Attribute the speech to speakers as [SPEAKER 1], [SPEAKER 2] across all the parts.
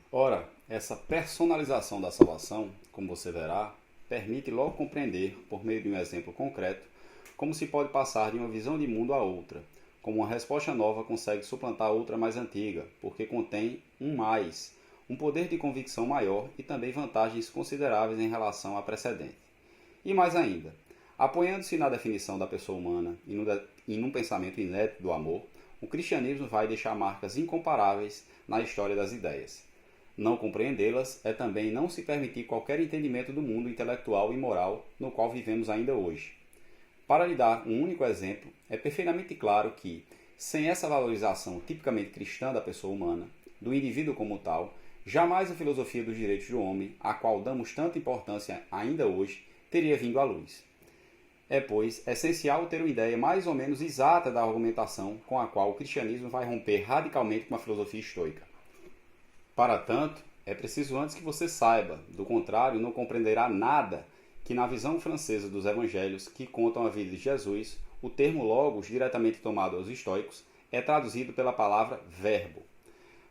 [SPEAKER 1] Ora, essa personalização da salvação, como você verá, permite logo compreender, por meio de um exemplo concreto, como se pode passar de uma visão de mundo a outra, como uma resposta nova consegue suplantar outra mais antiga, porque contém um mais, um poder de convicção maior e também vantagens consideráveis em relação à precedente. E mais ainda, apoiando-se na definição da pessoa humana e num pensamento inédito do amor, o cristianismo vai deixar marcas incomparáveis na história das ideias. Não compreendê-las é também não se permitir qualquer entendimento do mundo intelectual e moral no qual vivemos ainda hoje. Para lhe dar um único exemplo, é perfeitamente claro que, sem essa valorização tipicamente cristã da pessoa humana, do indivíduo como tal, jamais a filosofia dos direitos do homem, a qual damos tanta importância ainda hoje, teria vindo à luz. É, pois, essencial ter uma ideia mais ou menos exata da argumentação com a qual o cristianismo vai romper radicalmente com a filosofia estoica. Para tanto, é preciso antes que você saiba, do contrário, não compreenderá nada que na visão francesa dos evangelhos que contam a vida de Jesus, o termo logos, diretamente tomado aos estoicos, é traduzido pela palavra verbo.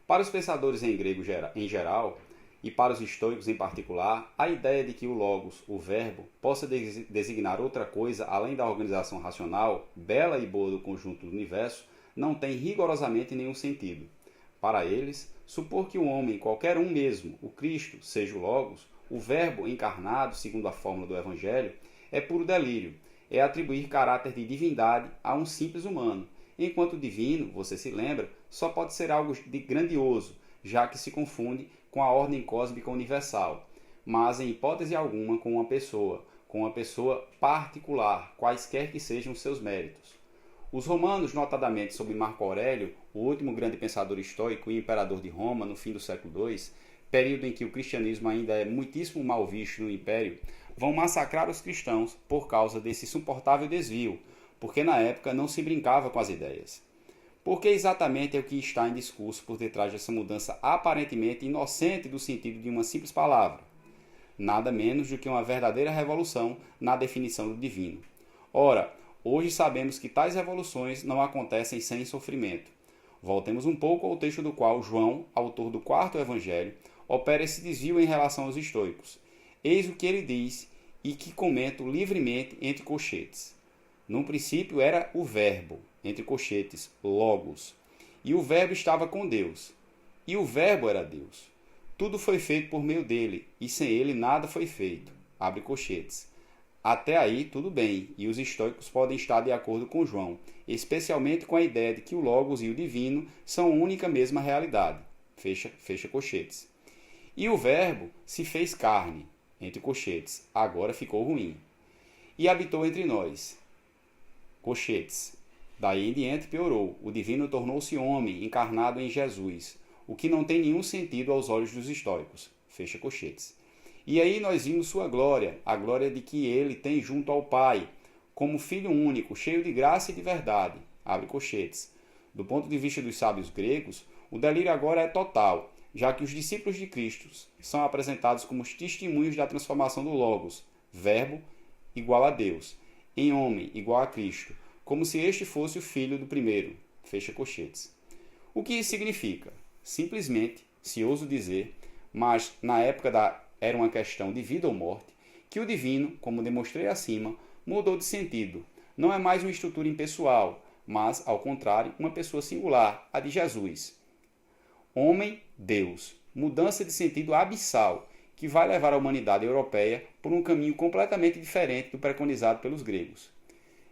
[SPEAKER 1] Para os pensadores em grego em geral, e para os estoicos em particular, a ideia de que o logos, o verbo, possa designar outra coisa além da organização racional, bela e boa do conjunto do universo, não tem rigorosamente nenhum sentido. Para eles, supor que o homem, qualquer um mesmo, o Cristo, seja o logos, o verbo encarnado, segundo a fórmula do Evangelho, é puro delírio, é atribuir caráter de divindade a um simples humano, enquanto o divino, você se lembra, só pode ser algo de grandioso, já que se confunde com a ordem cósmica universal, mas em hipótese alguma com uma pessoa particular, quaisquer que sejam os seus méritos. Os romanos, notadamente sob Marco Aurélio, o último grande pensador estoico e imperador de Roma no fim do século II, período em que o cristianismo ainda é muitíssimo mal visto no império, vão massacrar os cristãos por causa desse insuportável desvio, porque na época não se brincava com as ideias. Porque exatamente é o que está em discurso por detrás dessa mudança aparentemente inocente do sentido de uma simples palavra. Nada menos do que uma verdadeira revolução na definição do divino. Ora, hoje sabemos que tais revoluções não acontecem sem sofrimento. Voltemos um pouco ao texto do qual João, autor do quarto evangelho, opera esse desvio em relação aos estoicos. Eis o que ele diz e que comento livremente entre colchetes. Num princípio era o verbo, entre colchetes, logos. E o verbo estava com Deus. E o verbo era Deus. Tudo foi feito por meio dele, e sem ele nada foi feito. Abre colchetes. Até aí, tudo bem, e os estoicos podem estar de acordo com João, especialmente com a ideia de que o Logos e o Divino são única mesma realidade. Fecha colchetes. E o Verbo se fez carne, entre colchetes, agora ficou ruim. E habitou entre nós. Colchetes. Daí em diante piorou, o Divino tornou-se homem, encarnado em Jesus, o que não tem nenhum sentido aos olhos dos estoicos. Fecha colchetes. E aí nós vimos sua glória, a glória de que ele tem junto ao Pai, como Filho único, cheio de graça e de verdade. Abre colchetes. Do ponto de vista dos sábios gregos, o delírio agora é total, já que os discípulos de Cristo são apresentados como os testemunhos da transformação do Logos, verbo igual a Deus, em homem igual a Cristo, como se este fosse o filho do primeiro. Fecha colchetes. O que isso significa? Simplesmente, se ouso dizer, mas na época era uma questão de vida ou morte, que o divino, como demonstrei acima, mudou de sentido. Não é mais uma estrutura impessoal, mas, ao contrário, uma pessoa singular, a de Jesus. Homem, Deus. Mudança de sentido abissal, que vai levar a humanidade europeia por um caminho completamente diferente do preconizado pelos gregos.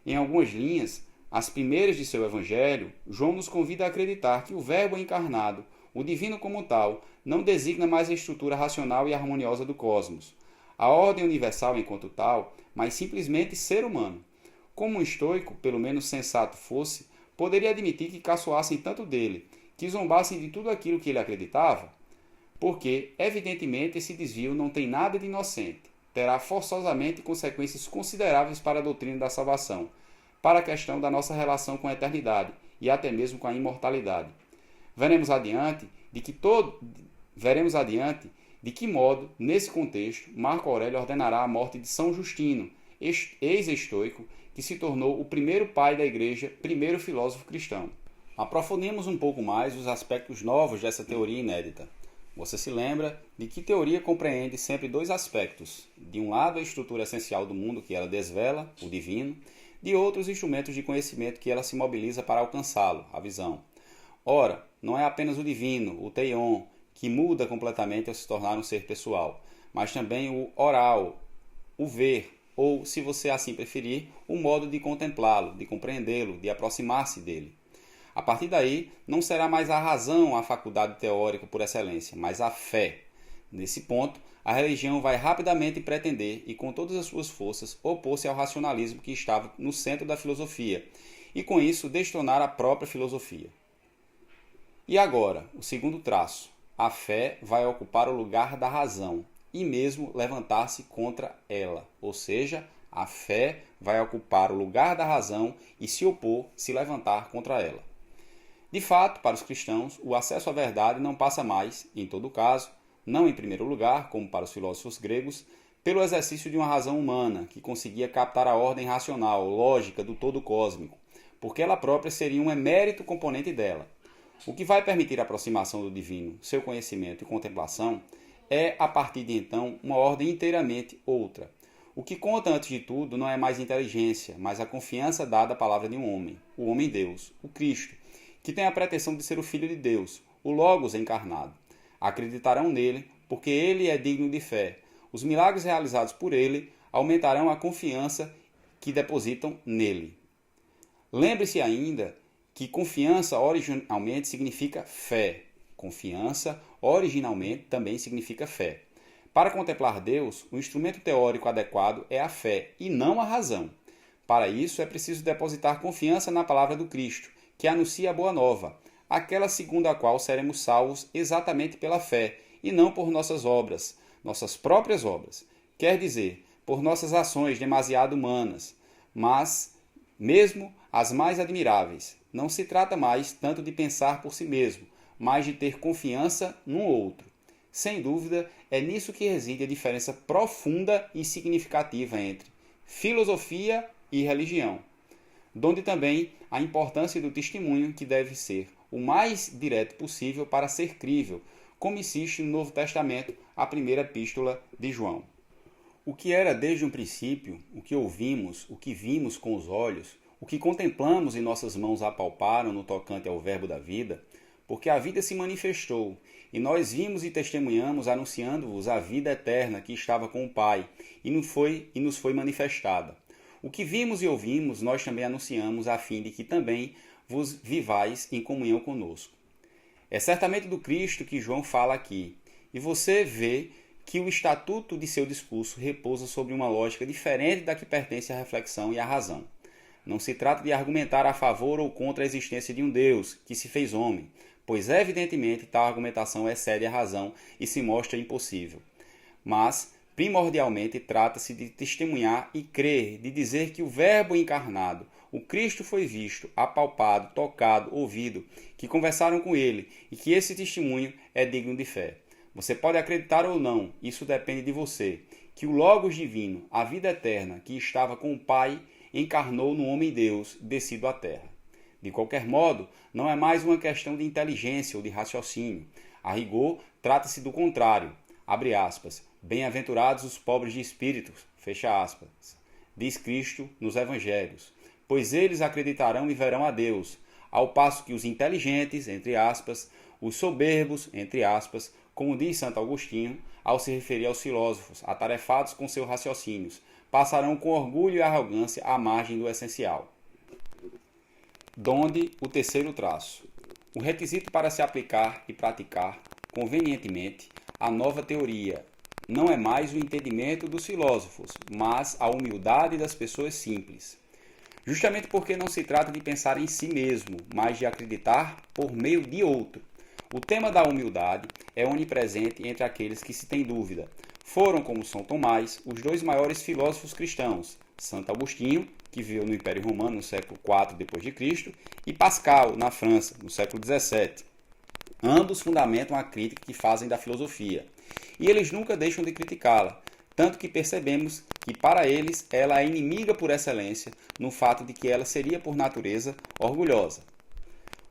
[SPEAKER 1] Em algumas linhas, as primeiras de seu evangelho, João nos convida a acreditar que o Verbo encarnado, o divino como tal, não designa mais a estrutura racional e harmoniosa do cosmos, a ordem universal enquanto tal, mas simplesmente ser humano. Como um estoico, pelo menos sensato fosse, poderia admitir que caçoassem tanto dele, que zombassem de tudo aquilo que ele acreditava? Porque, evidentemente, esse desvio não tem nada de inocente. Terá forçosamente consequências consideráveis para a doutrina da salvação, para a questão da nossa relação com a eternidade e até mesmo com a imortalidade. Veremos adiante de que modo, nesse contexto, Marco Aurélio ordenará a morte de São Justino, ex-estoico, que se tornou o primeiro pai da igreja, primeiro filósofo cristão. Aprofundemos um pouco mais os aspectos novos dessa teoria inédita. Você se lembra de que teoria compreende sempre dois aspectos. De um lado, a estrutura essencial do mundo que ela desvela, o divino, de outro, os instrumentos de conhecimento que ela se mobiliza para alcançá-lo, a visão. Ora, não é apenas o divino, o Teion, que muda completamente ao se tornar um ser pessoal, mas também o oral, o ver, ou, se você assim preferir, o modo de contemplá-lo, de compreendê-lo, de aproximar-se dele. A partir daí, não será mais a razão a faculdade teórica por excelência, mas a fé. Nesse ponto, a religião vai rapidamente pretender, e com todas as suas forças, opor-se ao racionalismo que estava no centro da filosofia, e com isso destronar a própria filosofia. E agora, o segundo traço. A fé vai ocupar o lugar da razão, e mesmo levantar-se contra ela, ou seja, a fé vai ocupar o lugar da razão e se opor, se levantar contra ela. De fato, para os cristãos, o acesso à verdade não passa mais, em todo caso, não em primeiro lugar, como para os filósofos gregos, pelo exercício de uma razão humana que conseguia captar a ordem racional, lógica do todo cósmico, porque ela própria seria um emérito componente dela. O que vai permitir a aproximação do divino, seu conhecimento e contemplação, é, a partir de então, uma ordem inteiramente outra. O que conta, antes de tudo, não é mais inteligência, mas a confiança dada à palavra de um homem, o homem-deus, o Cristo, que tem a pretensão de ser o Filho de Deus, o Logos encarnado. Acreditarão nele, porque ele é digno de fé. Os milagres realizados por ele aumentarão a confiança que depositam nele. Lembre-se ainda que confiança originalmente significa fé. Confiança originalmente também significa fé. Para contemplar Deus, o instrumento teórico adequado é a fé e não a razão. Para isso é preciso depositar confiança na palavra do Cristo, que anuncia a boa nova, aquela segundo a qual seremos salvos exatamente pela fé, e não por nossas obras, nossas próprias obras. Quer dizer, por nossas ações demasiado humanas, mas mesmo as mais admiráveis. Não se trata mais tanto de pensar por si mesmo, mas de ter confiança num outro. Sem dúvida, é nisso que reside a diferença profunda e significativa entre filosofia e religião, donde também a importância do testemunho, que deve ser o mais direto possível para ser crível, como insiste no Novo Testamento a primeira epístola de João. O que era desde um princípio, o que ouvimos, o que vimos com os olhos, o que contemplamos e nossas mãos apalparam no tocante ao Verbo da vida, porque a vida se manifestou, e nós vimos e testemunhamos, anunciando-vos a vida eterna que estava com o Pai, e nos foi manifestada. O que vimos e ouvimos, nós também anunciamos, a fim de que também vos vivais em comunhão conosco. É certamente do Cristo que João fala aqui, e você vê que o estatuto de seu discurso repousa sobre uma lógica diferente da que pertence à reflexão e à razão. Não se trata de argumentar a favor ou contra a existência de um Deus que se fez homem, pois evidentemente tal argumentação excede a razão e se mostra impossível. Mas, primordialmente, trata-se de testemunhar e crer, de dizer que o Verbo encarnado, o Cristo foi visto, apalpado, tocado, ouvido, que conversaram com ele e que esse testemunho é digno de fé. Você pode acreditar ou não, isso depende de você, que o Logos divino, a vida eterna, que estava com o Pai, encarnou no homem-deus, descido à terra. De qualquer modo, não é mais uma questão de inteligência ou de raciocínio. A rigor, trata-se do contrário. Abre aspas. Bem-aventurados os pobres de espírito, fecha aspas. Diz Cristo nos Evangelhos. Pois eles acreditarão e verão a Deus, ao passo que os inteligentes, entre aspas, os soberbos, entre aspas, como diz Santo Agostinho, ao se referir aos filósofos, atarefados com seus raciocínios, passarão com orgulho e arrogância à margem do essencial. Donde o terceiro traço. O requisito para se aplicar e praticar convenientemente a nova teoria não é mais o entendimento dos filósofos, mas a humildade das pessoas simples. Justamente porque não se trata de pensar em si mesmo, mas de acreditar por meio de outro. O tema da humildade é onipresente entre aqueles que se têm dúvida. Foram, como São Tomás, os dois maiores filósofos cristãos, Santo Agostinho, que viveu no Império Romano no século IV d.C., e Pascal, na França, no século XVII. Ambos fundamentam a crítica que fazem da filosofia, e eles nunca deixam de criticá-la, tanto que percebemos que para eles ela é inimiga por excelência, no fato de que ela seria por natureza orgulhosa.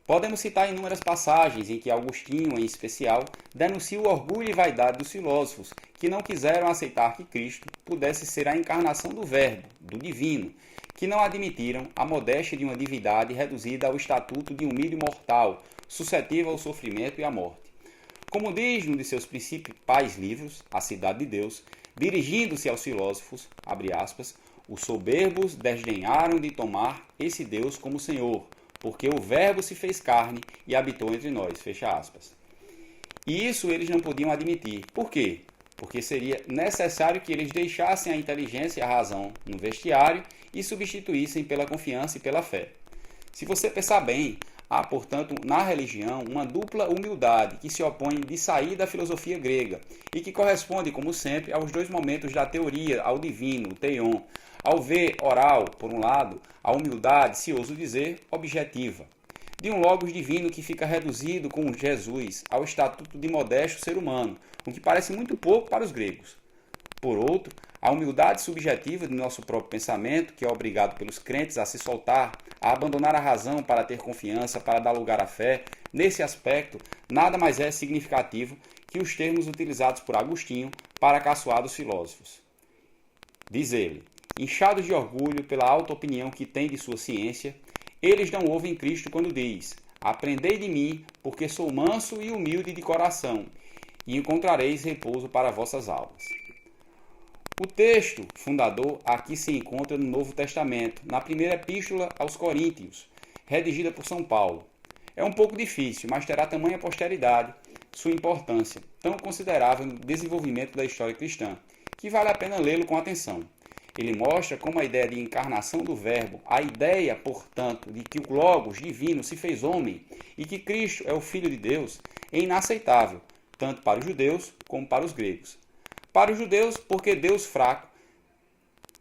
[SPEAKER 1] Podemos citar inúmeras passagens em que Agostinho, em especial, denuncia o orgulho e vaidade dos filósofos que não quiseram aceitar que Cristo pudesse ser a encarnação do Verbo, do Divino, que não admitiram a modéstia de uma divindade reduzida ao estatuto de um humilde mortal, suscetível ao sofrimento e à morte. Como diz num de seus principais livros, A Cidade de Deus, dirigindo-se aos filósofos, abre aspas, os soberbos desdenharam de tomar esse Deus como Senhor, porque o Verbo se fez carne e habitou entre nós, fecha aspas. E isso eles não podiam admitir. Por quê? Porque seria necessário que eles deixassem a inteligência e a razão no vestiário e substituíssem pela confiança e pela fé. Se você pensar bem, há, portanto, na religião uma dupla humildade que se opõe de sair da filosofia grega e que corresponde, como sempre, aos dois momentos da teoria, ao divino, o teion, ao ver oral, por um lado, a humildade, se ouso dizer, objetiva, de um logos divino que fica reduzido com Jesus ao estatuto de modesto ser humano, o que parece muito pouco para os gregos. Por outro, a humildade subjetiva do nosso próprio pensamento, que é obrigado pelos crentes a se soltar, a abandonar a razão para ter confiança, para dar lugar à fé, nesse aspecto, nada mais é significativo que os termos utilizados por Agostinho para caçoar dos filósofos. Diz ele, inchados de orgulho pela alta opinião que têm de sua ciência, eles não ouvem Cristo quando diz, aprendei de mim, porque sou manso e humilde de coração, e encontrareis repouso para vossas almas. O texto fundador aqui se encontra no Novo Testamento, na primeira epístola aos Coríntios, redigida por São Paulo. É um pouco difícil, mas terá tamanha posteridade sua importância, tão considerável no desenvolvimento da história cristã, que vale a pena lê-lo com atenção. Ele mostra como a ideia de encarnação do Verbo, a ideia, portanto, de que o Logos divino se fez homem e que Cristo é o Filho de Deus, é inaceitável, tanto para os judeus como para os gregos. Para os judeus, porque Deus fraco,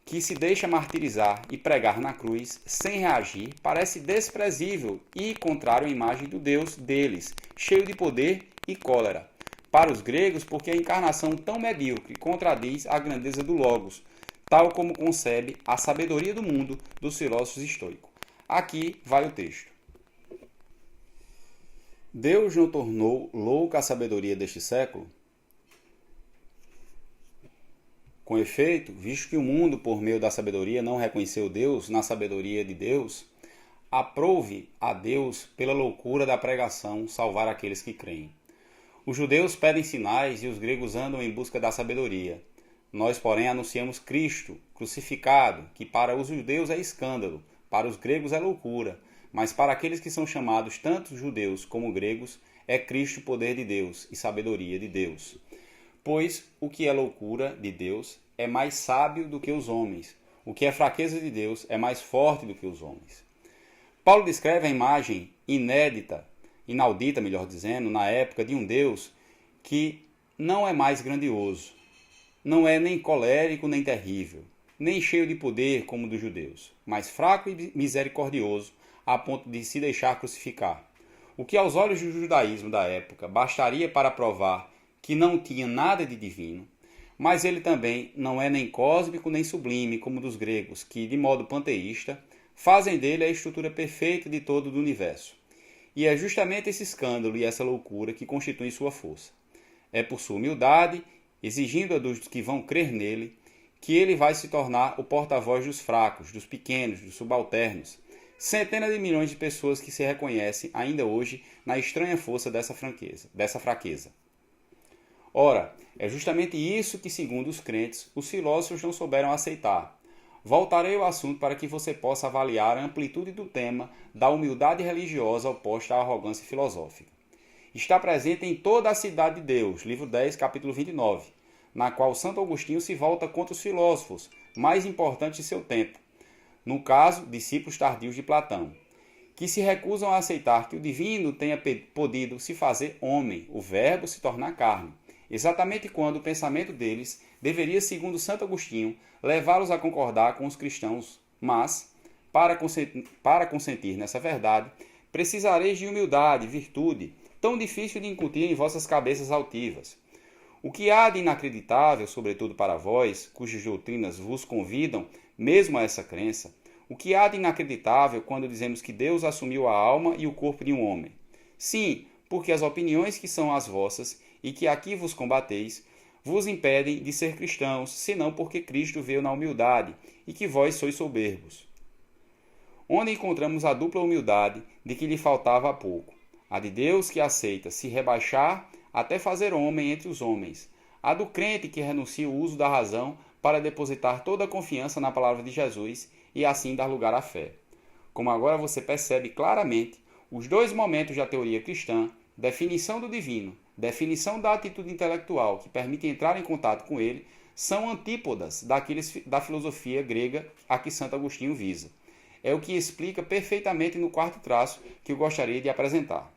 [SPEAKER 1] que se deixa martirizar e pregar na cruz sem reagir, parece desprezível e contrário à imagem do Deus deles, cheio de poder e cólera. Para os gregos, porque a encarnação tão medíocre contradiz a grandeza do Logos, tal como concebe a sabedoria do mundo dos filósofos estoicos. Aqui vai o texto. Deus não tornou louca a sabedoria deste século? Com efeito, visto que o mundo, por meio da sabedoria, não reconheceu Deus na sabedoria de Deus, aprove a Deus, pela loucura da pregação, salvar aqueles que creem. Os judeus pedem sinais e os gregos andam em busca da sabedoria. Nós, porém, anunciamos Cristo, crucificado, que para os judeus é escândalo, para os gregos é loucura, mas para aqueles que são chamados tanto judeus como gregos, é Cristo poder de Deus e sabedoria de Deus. Pois o que é loucura de Deus é mais sábio do que os homens. O que é fraqueza de Deus é mais forte do que os homens. Paulo descreve a imagem inaudita, melhor dizendo, na época de um Deus que não é mais grandioso, não é nem colérico nem terrível, nem cheio de poder como o dos judeus, mas fraco e misericordioso a ponto de se deixar crucificar. O que aos olhos do judaísmo da época bastaria para provar que não tinha nada de divino, mas ele também não é nem cósmico nem sublime como dos gregos, que, de modo panteísta, fazem dele a estrutura perfeita de todo o universo. E é justamente esse escândalo e essa loucura que constituem sua força. É por sua humildade, exigindo-a dos que vão crer nele, que ele vai se tornar o porta-voz dos fracos, dos pequenos, dos subalternos, centenas de milhões de pessoas que se reconhecem ainda hoje na estranha força dessa fraqueza. Ora, é justamente isso que, segundo os crentes, os filósofos não souberam aceitar. Voltarei ao assunto para que você possa avaliar a amplitude do tema da humildade religiosa oposta à arrogância filosófica. Está presente em toda a Cidade de Deus, livro 10, capítulo 29, na qual Santo Agostinho se volta contra os filósofos mais importantes de seu tempo, no caso, discípulos tardios de Platão, que se recusam a aceitar que o divino tenha podido se fazer homem, o Verbo se tornar carne, exatamente quando o pensamento deles deveria, segundo Santo Agostinho, levá-los a concordar com os cristãos, mas, para consentir nessa verdade, precisareis de humildade, virtude, tão difícil de incutir em vossas cabeças altivas. O que há de inacreditável, sobretudo para vós, cujas doutrinas vos convidam, mesmo a essa crença, O que há de inacreditável quando dizemos que Deus assumiu a alma e o corpo de um homem? Sim, porque as opiniões que são as vossas e que aqui vos combateis, vos impedem de ser cristãos, senão porque Cristo veio na humildade e que vós sois soberbos. Onde encontramos a dupla humildade de que lhe faltava há pouco. A de Deus que aceita se rebaixar até fazer homem entre os homens. A do crente que renuncia o uso da razão para depositar toda a confiança na palavra de Jesus e assim dar lugar à fé. Como agora você percebe claramente, os dois momentos da teoria cristã, definição do divino, definição da atitude intelectual que permite entrar em contato com ele, são antípodas daqueles da filosofia grega a que Santo Agostinho visa. É o que explica perfeitamente no quarto traço que eu gostaria de apresentar.